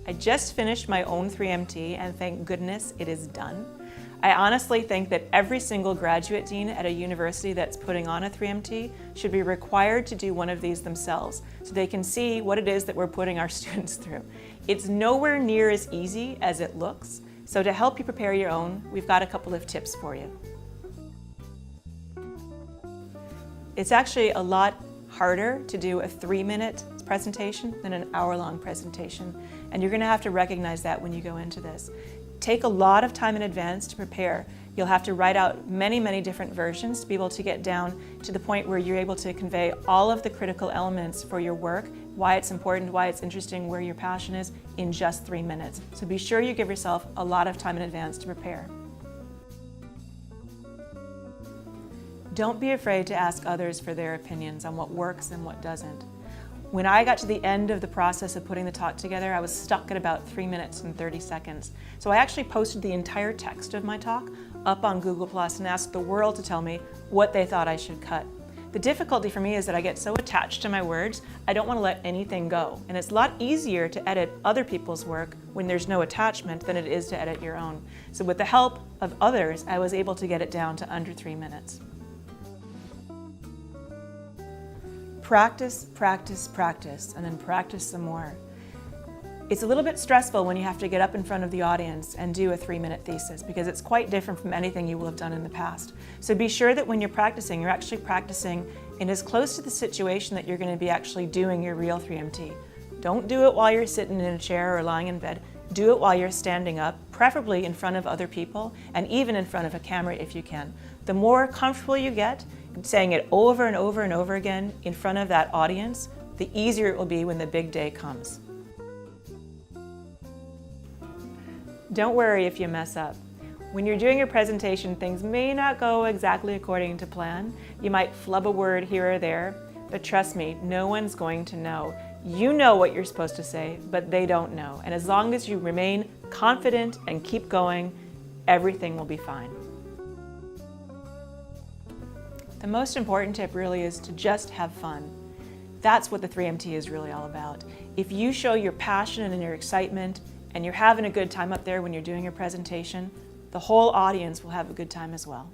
I just finished my own 3MT and thank goodness it is done. I honestly think that every single graduate dean at a university that's putting on a 3MT should be required to do one of these themselves so they can see what it is that we're putting our students through. It's nowhere near as easy as it looks, so to help you prepare your own, we've got a couple of tips for you. It's actually a lot harder to do a 3-minute presentation than an hour-long presentation, and you're going to have to recognize that when you go into this. Take a lot of time in advance to prepare. You'll have to write out many different versions to be able to get down to the point where you're able to convey all of the critical elements for your work, why it's important, why it's interesting, where your passion is, in just 3 minutes. So be sure you give yourself a lot of time in advance to prepare. Don't be afraid to ask others for their opinions on what works and what doesn't. When I got to the end of the process of putting the talk together, I was stuck at about 3 minutes and 30 seconds. So I actually posted the entire text of my talk up on Google Plus and asked the world to tell me what they thought I should cut. The difficulty for me is that I get so attached to my words, I don't want to let anything go. And it's a lot easier to edit other people's work when there's no attachment than it is to edit your own. So with the help of others, I was able to get it down to under 3 minutes. Practice, practice, practice, and then practice some more. It's a little bit stressful when you have to get up in front of the audience and do a 3-minute thesis because it's quite different from anything you will have done in the past. So be sure that when you're actually practicing in as close to the situation that you're going to be actually doing your real 3MT. Don't do it while you're sitting in a chair or lying in bed. Do it while you're standing up, preferably in front of other people and even in front of a camera if you can. The more comfortable you get, saying it over and over and over again in front of that audience, the easier it will be when the big day comes. Don't worry if you mess up. When you're doing your presentation, things may not go exactly according to plan. You might flub a word here or there, but trust me, no one's going to know. You know what you're supposed to say, but they don't know. And as long as you remain confident and keep going, everything will be fine. The most important tip really is to just have fun. That's what the 3MT is really all about. If you show your passion and your excitement and you're having a good time up there when you're doing your presentation, the whole audience will have a good time as well.